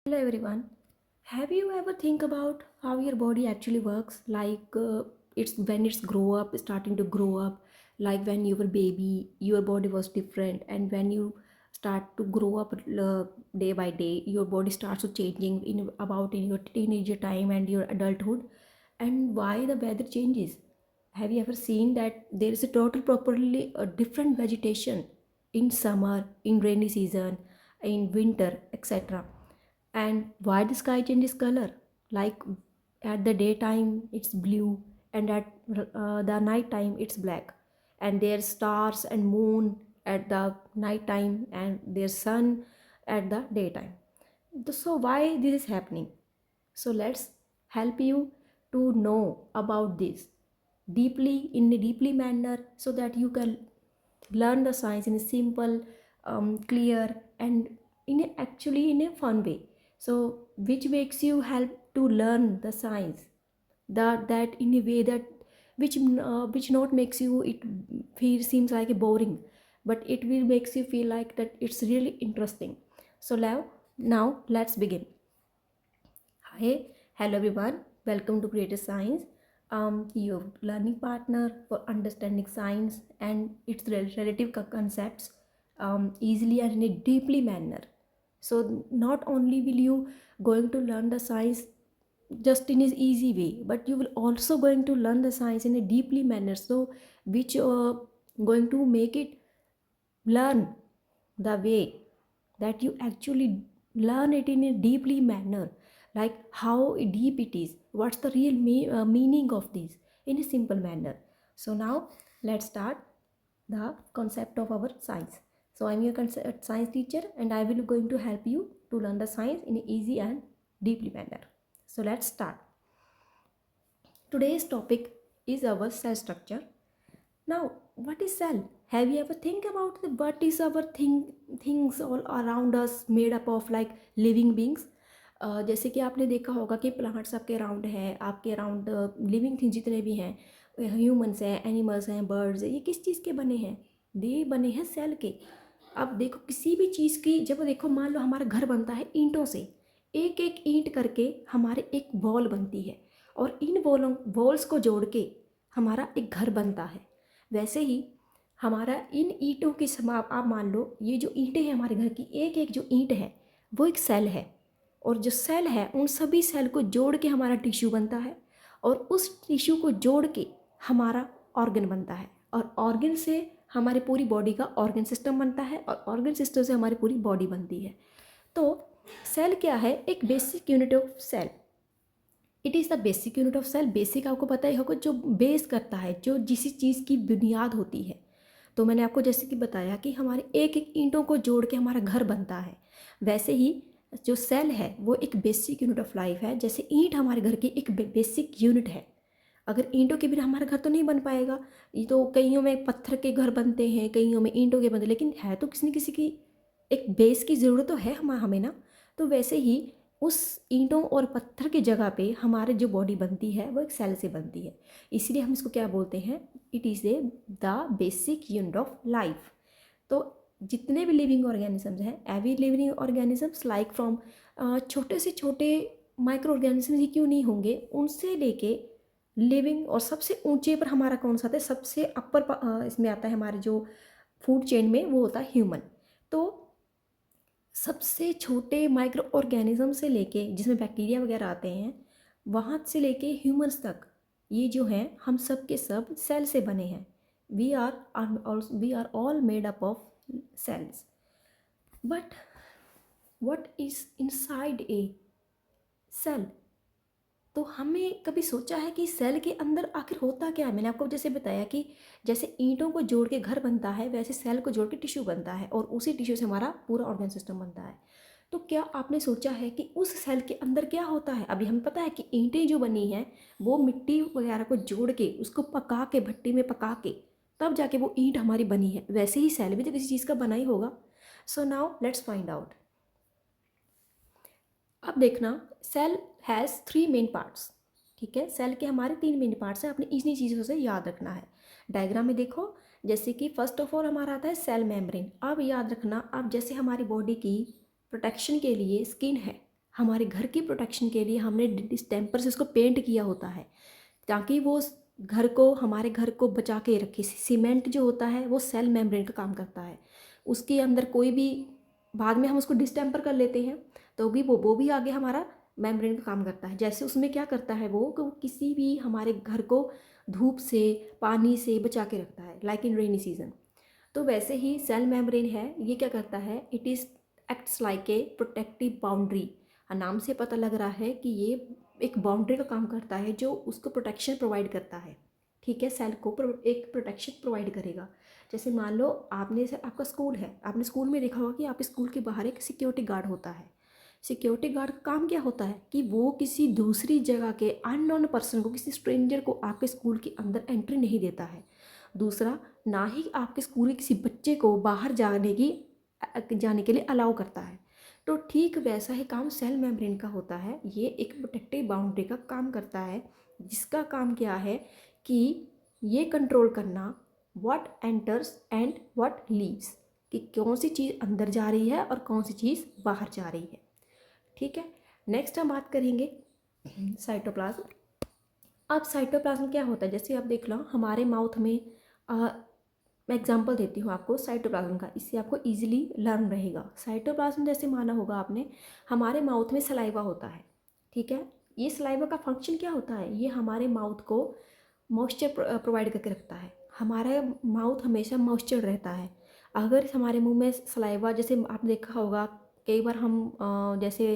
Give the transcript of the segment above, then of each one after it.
Hello everyone. Have you ever think about how your body actually works? It's when it's grow up, starting to grow up, like when you were baby, your body was different, and when you start to grow up day by day, your body starts to changing in your teenager time and your adulthood, and why the weather changes. Have you ever seen that there is a total properly a different vegetation in summer, in rainy season, in winter, etc. And why the sky changes color, like at the daytime it's blue and at the night time it's black, and there's stars and moon at the night time and there's sun at the daytime. So why this is happening? So let's help you to know about this deeply in a deeply manner, so that you can learn the science in a simple, clear, and actually in a fun way. So which makes you help to learn the science that in a way that which not makes you it feel seems like a boring, but it will makes you feel like that it's really interesting. So now let's begin. Hi, hello everyone. Welcome to Creative Science. Your learning partner for understanding science and its relative concepts easily and in a deeply manner. So not only will you going to learn the science just in an easy way, but you will also going to learn the science in a deeply manner. So which going to make it learn the way that you actually learn it in a deeply manner, like how deep it is, what's the real meaning of this in a simple manner. So now let's start the concept of our science. So I'm your science teacher and I will going to help you to learn the science in an easy and deeply manner. So let's start. Today's topic is our cell structure. Now, what is cell? Have you ever think about what is our things all around us made up of, like living beings? जैसे कि आपने देखा होगा कि plants आपके around हैं, आपके around living thing जितने भी हैं, ह्यूमंस हैं, एनिमल्स हैं, बर्ड्स हैं, ये किस चीज़ के बने हैं? ये बने हैं सेल के। अब देखो किसी भी चीज़ की, जब देखो मान लो हमारा घर बनता है ईंटों से, एक एक ईंट करके हमारे एक वॉल बनती है, और इन वॉल्स को जोड़ के हमारा एक घर बनता है। वैसे ही हमारा इन ईंटों की आप मान लो ये जो ईंटें हैं हमारे घर की, एक एक जो ईंट है वो एक सेल है, और जो सेल है उन सभी सेल को जोड़ के हमारा टिश्यू बनता है, और उस टिश्यू को जोड़ के हमारा ऑर्गन बनता है, और ऑर्गन से हमारी पूरी बॉडी का ऑर्गन सिस्टम बनता है, और ऑर्गन सिस्टम से हमारी पूरी बॉडी बनती है। तो सेल क्या है? एक basic unit of cell. It is the basic unit of cell. Basic आपको पता ही होगा, जो बेस करता है, जो जिस चीज़ की बुनियाद होती है। तो मैंने आपको जैसे कि बताया कि हमारे एक एक ईंटों को जोड़ के हमारा घर बनता है, वैसे ही जो सेल है वो एक बेसिक यूनिट ऑफ लाइफ है। जैसे ईंट हमारे घर की एक बेसिक यूनिट है, अगर ईंटों के बिना हमारा घर तो नहीं बन पाएगा। ये तो कईयों में पत्थर के घर बनते हैं, कईयों में ईंटों के बनते हैं, लेकिन है तो किसी न किसी की एक बेस की ज़रूरत तो है हमें ना। तो वैसे ही उस ईंटों और पत्थर की जगह पे हमारे जो बॉडी बनती है वो एक सेल से बनती है, इसलिए हम इसको क्या बोलते हैं? It is a the basic unit of life. तो जितने भी लिविंग ऑर्गेनिजम्स हैं, every living organisms like from छोटे से छोटे माइक्रो ऑर्गेनिजम्स ही क्यों नहीं होंगे, उनसे लेके लिविंग, और सबसे ऊंचे पर हमारा कौन सा आता है? सबसे अपर इसमें आता है हमारे जो फूड चेन में, वो होता है ह्यूमन। तो सबसे छोटे माइक्रो ऑर्गेनिज्म से लेके, जिसमें बैक्टीरिया वगैरह आते हैं, वहाँ से लेके ह्यूमंस तक, ये जो हैं हम सब के सब सेल से बने हैं। We are all made up of cells. But what is inside a cell? तो हमें कभी सोचा है कि सेल के अंदर आखिर होता क्या है? मैंने आपको जैसे बताया कि जैसे ईंटों को जोड़ के घर बनता है, वैसे सेल को जोड़ के टिश्यू बनता है, और उसी टिश्यू से हमारा पूरा ऑर्गन सिस्टम बनता है। तो क्या आपने सोचा है कि उस सेल के अंदर क्या होता है? अभी हमें पता है कि ईंटें जो बनी हैं वो मिट्टी वगैरह को जोड़ के, उसको पका के, भट्टी में पका के, तब जाके वो ईंट हमारी बनी है। वैसे ही सेल भी तो किसी चीज़ का बना ही होगा। So now let's find out. अब देखना, सेल हैज़ 3 मेन पार्ट्स। ठीक है, सेल के हमारे 3 मेन पार्ट्स हैं, आपने इन्हीं चीज़ों से याद रखना है। डायग्राम में देखो, जैसे कि फर्स्ट ऑफ ऑल हमारा आता है सेल मेम्ब्रेन। अब याद रखना, अब जैसे हमारी बॉडी की प्रोटेक्शन के लिए स्किन है, हमारे घर की प्रोटेक्शन के लिए हमने डिस्टेम्पर से उसको पेंट किया होता है, ताकि वो घर को, हमारे घर को बचा के रखे। सीमेंट जो होता है वो सेल मेम्ब्रेन का काम करता है। उसके अंदर कोई भी, बाद में हम उसको डिस्टेम्पर कर लेते हैं तो भी वो भी आगे हमारा मेम्ब्रेन का काम करता है। जैसे उसमें क्या करता है वो, कि वो किसी भी हमारे घर को धूप से, पानी से बचा के रखता है, लाइक इन रेनी सीजन। तो वैसे ही सेल मेम्ब्रेन है, ये क्या करता है, it is acts like a protective boundary. नाम से पता लग रहा है कि ये एक बाउंड्री का काम करता है जो उसको प्रोटेक्शन प्रोवाइड करता है। ठीक है, सेल को एक प्रोटेक्शन प्रोवाइड करेगा। जैसे मान लो आपने, आपका स्कूल है, आपने स्कूल में देखा होगा कि आपके स्कूल के बाहर एक सिक्योरिटी गार्ड होता है। सिक्योरिटी गार्ड का काम क्या होता है कि वो किसी दूसरी जगह के अननोन पर्सन को, किसी स्ट्रेंजर को आपके स्कूल के अंदर एंट्री नहीं देता है। दूसरा, ना ही आपके स्कूल के किसी बच्चे को बाहर जाने के लिए अलाउ करता है। तो ठीक वैसा ही काम सेल मेम्ब्रेन का होता है। ये एक प्रोटेक्टिव बाउंड्री का काम करता है, जिसका काम क्या है कि ये कंट्रोल करना what enters and what leaves, कि कौन सी चीज़ अंदर जा रही है और कौन सी चीज़ बाहर जा रही है। ठीक है, नेक्स्ट हम बात करेंगे साइटोप्लाज्म। अब साइटोप्लाज्म क्या होता है, जैसे आप देख लो हमारे माउथ में, मैं एग्जांपल देती हूँ आपको साइटोप्लाज्म का, इससे आपको इजीली लर्न रहेगा। साइटोप्लाज्म जैसे माना होगा आपने, हमारे माउथ में सलाइवा होता है। ठीक है, ये सलाइवा का फंक्शन क्या होता है, ये हमारे माउथ को मॉइस्चर प्रोवाइड करके रखता है। हमारा माउथ हमेशा मॉइस्चर रहता है। अगर हमारे मुंह में सलाइवा, जैसे आपने देखा होगा कई बार हम जैसे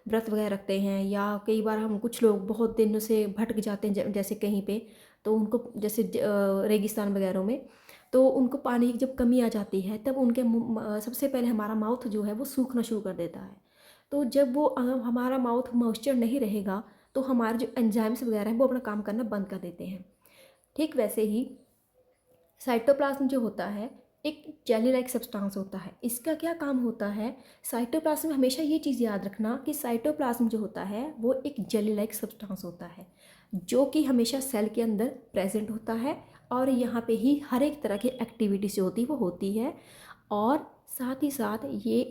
व्रत वगैरह रखते हैं, या कई बार हम, कुछ लोग बहुत दिनों से भटक जाते हैं जैसे कहीं पे, तो उनको जैसे रेगिस्तान वगैरह में, तो उनको पानी की जब कमी आ जाती है तब उनके सबसे पहले हमारा माउथ जो है वो सूखना शुरू कर देता है। तो जब वो हमारा माउथ मॉइस्चर नहीं रहेगा तो हमारे जो एंजाइम्स वगैरह हैं वो अपना काम करना बंद कर देते हैं। ठीक वैसे ही साइटोप्लाज्म जो होता है एक जेली लाइक सब्सटेंस होता है। इसका क्या काम होता है, साइटोप्लाज्म में हमेशा ये चीज़ याद रखना कि साइटोप्लाज्म जो होता है वो एक जेली लाइक सब्सटेंस होता है, जो कि हमेशा सेल के अंदर प्रेजेंट होता है, और यहाँ पे ही हर एक तरह की एक्टिविटी जो होती है वो होती है। और साथ ही साथ ये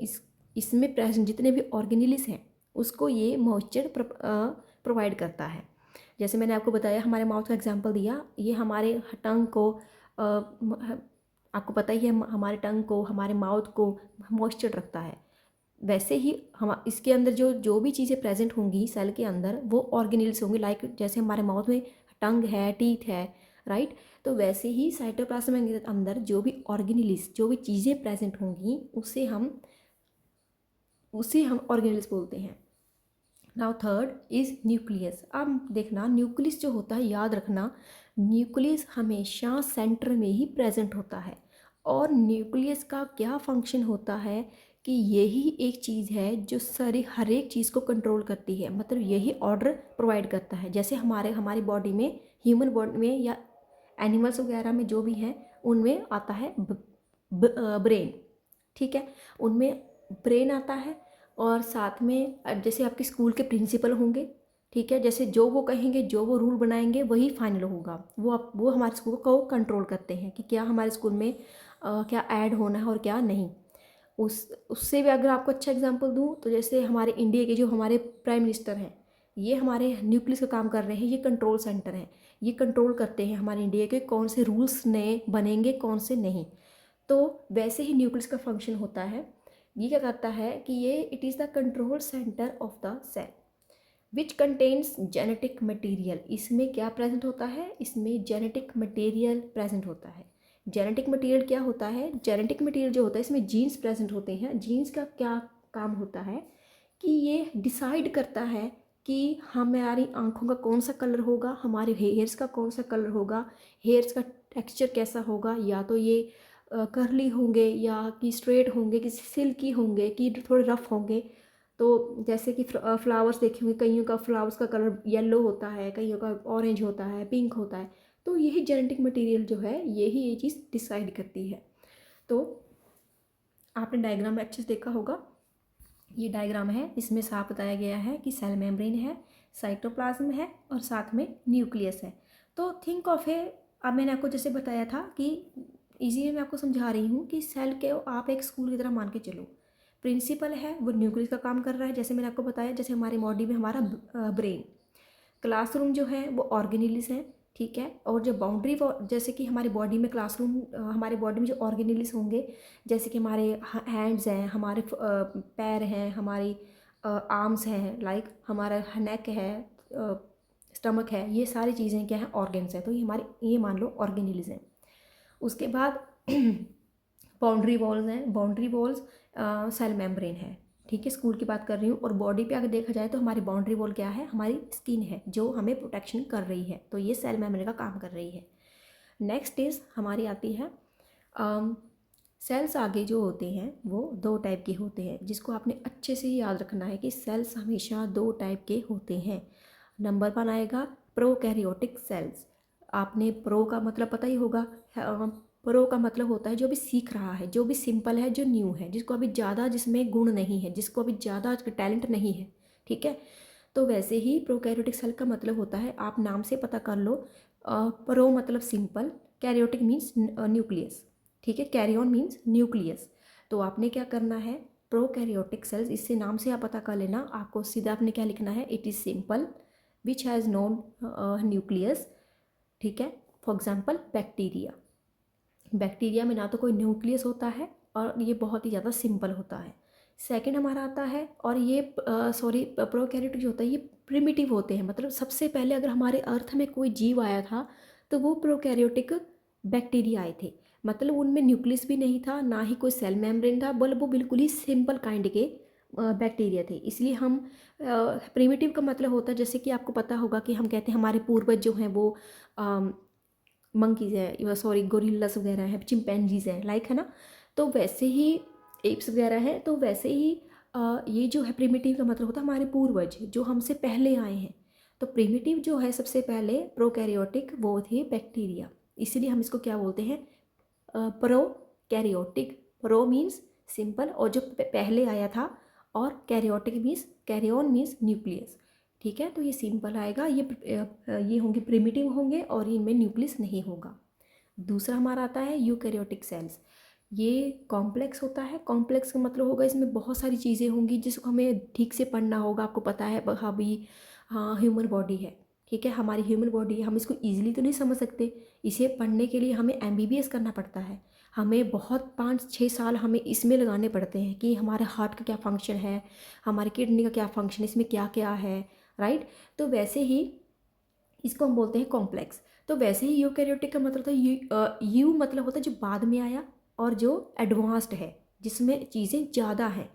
इसमें प्रेजेंट जितने भी ऑर्गेनिल्स हैं उसको ये मॉइस्चर प्रोवाइड करता है। जैसे मैंने आपको बताया, हमारे माउथ का एग्जांपल दिया, ये हमारे टंग को, आपको पता ही है, हमारे टंग को, हमारे माउथ को मॉइस्चर रखता है। वैसे ही हम इसके अंदर जो जो भी चीज़ें प्रेजेंट होंगी सेल के अंदर वो ऑर्गेनिल्स होंगी, लाइक जैसे हमारे माउथ में टंग है, टीथ है, राइट। तो वैसे ही साइटोप्लाज्म के अंदर जो भी ऑर्गेनिल्स, जो भी चीज़ें प्रेजेंट होंगी उसे हम ऑर्गेनिल्स बोलते हैं। Now third is nucleus. अब देखना, न्यूक्लियस जो होता है, याद रखना, न्यूक्लियस हमेशा सेंटर में ही प्रेजेंट होता है। और न्यूक्लियस का क्या फंक्शन होता है कि यही एक चीज़ है जो सारी हर एक चीज़ को कंट्रोल करती है, मतलब यही ऑर्डर प्रोवाइड करता है। जैसे हमारी बॉडी में, ह्यूमन बॉडी में या एनिमल्स वगैरह में जो भी हैं उनमें आता है ब्रेन। ठीक है, उनमें ब्रेन आता है, और साथ में जैसे आपके स्कूल के प्रिंसिपल होंगे, ठीक है, जैसे जो वो कहेंगे, जो वो रूल बनाएंगे वही फाइनल होगा। वो हमारे स्कूल को कंट्रोल करते हैं कि क्या हमारे स्कूल में क्या ऐड होना है और क्या नहीं। उससे भी अगर आपको अच्छा एग्जांपल दूं तो जैसे हमारे इंडिया के जो हमारे प्राइम मिनिस्टर हैं, ये हमारे न्यूक्लियस का काम कर रहे हैं, ये कंट्रोल सेंटर हैं। ये कंट्रोल करते हैं हमारे इंडिया के कौन से रूल्स नए बनेंगे, कौन से नहीं। तो वैसे ही न्यूक्लियस का फंक्शन होता है। ये क्या करता है कि ये it is the control centre of the cell which contains genetic material. इसमें क्या प्रेजेंट होता है, इसमें जेनेटिक मटेरियल प्रेजेंट होता है। जेनेटिक मटेरियल क्या होता है, जेनेटिक मटेरियल जो होता है इसमें जीन्स प्रेजेंट होते हैं। जीन्स का क्या काम होता है कि ये डिसाइड करता है कि हमारी आँखों का कौन सा कलर होगा, हमारे हेयर्स का कौन सा कलर होगा, हेयर्स का टेक्सचर कैसा होगा, या तो ये करली होंगे, या कि स्ट्रेट होंगे, कि सिल्की होंगे, कि थोड़े रफ होंगे। तो जैसे कि फ्लावर्स देखे होंगे, कईयों का फ्लावर्स का कलर येलो होता है, कईयों का ऑरेंज होता है, पिंक होता है। तो यही जेनेटिक मटेरियल जो है यही ये चीज़ डिसाइड करती है। तो आपने डायग्राम में अच्छे से देखा होगा, ये डायग्राम है, इसमें साफ बताया गया है कि सेल मेम्ब्रेन है, साइटोप्लाज्म है, और साथ में न्यूक्लियस है। तो थिंक ऑफ ए, अब मैंने आपको जैसे बताया था कि इजीली मैं आपको समझा रही हूँ कि सेल के आप एक स्कूल की तरह मान के चलो। प्रिंसिपल है वो न्यूक्लियस का काम कर रहा है, जैसे मैंने आपको बताया, जैसे हमारे बॉडी में हमारा ब्रेन। क्लासरूम जो है वो ऑर्गेनेलिस है, ठीक है। और जो बाउंड्री जैसे कि हमारी बॉडी में क्लासरूम, हमारे बॉडी में जो ऑर्गेनेलिस होंगे, जैसे कि हमारे हैंड्स हैं, हमारे पैर हैं, हमारी आर्म्स हैं, लाइक हमारा नेक है, स्टमक है, ये सारी चीज़ें क्या है, ऑर्गेन्स हैं। तो ये हमारे, ये मान लो ऑर्गेनेलिस हैं। उसके बाद बाउंड्री वॉल्स हैं, बाउंड्री वॉल्स सेल मेम्ब्रेन है, ठीक है, स्कूल की बात कर रही हूँ। और बॉडी पे अगर देखा जाए तो हमारी बाउंड्री वॉल क्या है, हमारी स्किन है जो हमें प्रोटेक्शन कर रही है, तो ये सेल मेम्ब्रेन का काम कर रही है। नेक्स्ट इज हमारी आती है सेल्स। आगे जो होते हैं वो दो टाइप के होते हैं, जिसको आपने अच्छे से याद रखना है कि सेल्स हमेशा दो टाइप के होते हैं। नंबर 1 आएगा प्रोकैरियोटिक सेल्स। आपने प्रो का मतलब पता ही होगा, प्रो का मतलब होता है जो भी सीख रहा है, जो भी सिंपल है, जो न्यू है, जिसको अभी ज़्यादा, जिसमें गुण नहीं है, जिसको अभी ज़्यादा टैलेंट नहीं है, ठीक है। तो वैसे ही प्रोकैरियोटिक सेल का मतलब होता है, आप नाम से पता कर लो, प्रो मतलब सिंपल, कैरियोटिक मीन्स न्यूक्लियस, ठीक है, कैरियन मीन्स न्यूक्लियस। तो आपने क्या करना है, प्रोकैरियोटिक सेल्स, इससे नाम से आप पता कर लेना, आपको सीधा आपने क्या लिखना है, it is simple which has no nucleus, ठीक है। फॉर एग्जाम्पल बैक्टीरिया, बैक्टीरिया में ना तो कोई न्यूक्लियस होता है और ये बहुत ही ज़्यादा सिंपल होता है। सेकंड हमारा आता है, और ये प्रोकैरियोटिक जो होता है ये प्रिमिटिव होते हैं, मतलब सबसे पहले अगर हमारे अर्थ में कोई जीव आया था तो वो प्रोकैरियोटिक बैक्टीरिया आए थे, मतलब उनमें न्यूक्लियस भी नहीं था, ना ही कोई सेल मेम्ब्रेन था, बल्कि वो बिल्कुल ही सिंपल काइंड के बैक्टीरिया थे। इसलिए हम प्रिमिटिव का मतलब होता है, जैसे कि आपको पता होगा कि हम कहते हैं हमारे पूर्वज जो हैं वो मंकीज़ है, सॉरी गोरिल्लास वगैरह हैं, चिंपैंजीज हैं, लाइक है ना। तो वैसे ही एप्स वगैरह हैं, तो वैसे ही ये जो है प्रिमिटिव का मतलब होता है हमारे पूर्वज जो हमसे पहले आए हैं। तो प्रिमिटिव जो है सबसे पहले प्रोकैरियोटिक वो थे बैक्टीरिया, इसीलिए हम इसको क्या बोलते हैं, प्रोकैरियोटिक। प्रो मीन्स सिंपल, और जो पहले आया था, और karyotic means, karyon means nucleus, ठीक है। तो ये सिंपल आएगा, ये होंगे प्रिमिटिव होंगे और इनमें न्यूक्लियस नहीं होगा। दूसरा हमारा आता है यूकैरियोटिक सेल्स। ये कॉम्प्लेक्स होता है, कॉम्प्लेक्स का मतलब होगा इसमें बहुत सारी चीज़ें होंगी जिसको हमें ठीक से पढ़ना होगा। आपको पता है अभी, हाँ, ह्यूमन बॉडी है, ठीक है, हमारी ह्यूमन बॉडी है, हम इसको ईजिली तो नहीं समझ सकते, इसे पढ़ने के लिए हमें MBBS करना पड़ता है, हमें बहुत 5-6 साल हमें इसमें लगाने पड़ते हैं कि हमारे हार्ट का क्या फंक्शन है, हमारी किडनी का क्या फंक्शन है, इसमें क्या क्या है, राइट। तो वैसे ही इसको हम बोलते हैं कॉम्प्लेक्स। तो वैसे ही यूकैरियोटिक का मतलब था यू मतलब होता है जो बाद में आया, और जो एडवांस्ड है जिसमें चीज़ें ज़्यादा हैं,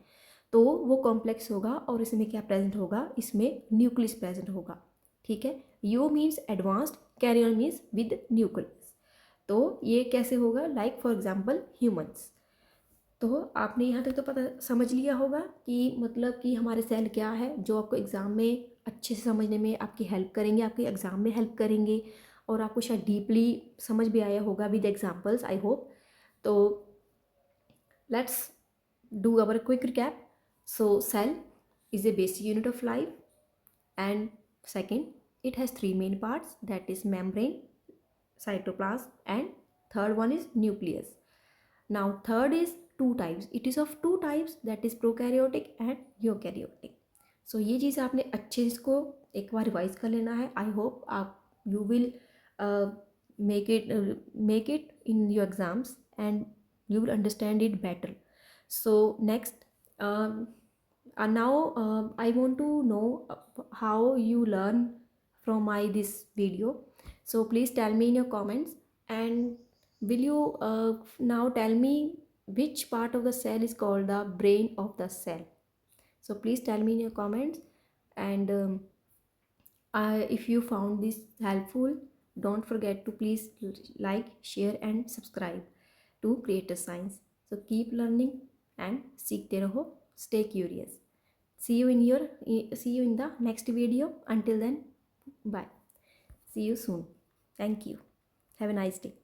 तो वो कॉम्प्लेक्स होगा। और इसमें क्या प्रेजेंट होगा, इसमें न्यूक्लियस प्रेजेंट होगा, ठीक है। Eu means advanced, carrier means with nucleus. तो ये कैसे होगा, लाइक फॉर एग्जाम्पल ह्यूमन्स। तो आपने यहाँ तक तो पता समझ लिया होगा कि मतलब कि हमारे सेल क्या है, जो आपको एग्ज़ाम में अच्छे से समझने में आपकी हेल्प करेंगे, आपके एग्ज़ाम में हेल्प करेंगे, और आपको शायद डीपली समझ भी आया होगा विद एग्जांपल्स, आई होप। तो let's do our quick recap. So cell is a basic unit of life, and second, it has three main parts, that is membrane, cytoplasm, and third one is nucleus. Now third is two types, it is of two types, that is prokaryotic and eukaryotic. So ये चीज़ आपने अच्छे इसको एक बार revise कर लेना है। I hope आप you will make it in your exams and you will understand it better. So next, now I want to know how you learn from my this video. So please tell me in your comments, and will you now tell me which part of the cell is called the brain of the cell. So please tell me in your comments, and if you found this helpful, don't forget to please like, share and subscribe to Creator Science. So keep learning and सीखते रहो, stay curious. See you in the next video. Until then, bye. See you soon. Thank you. Have a nice day.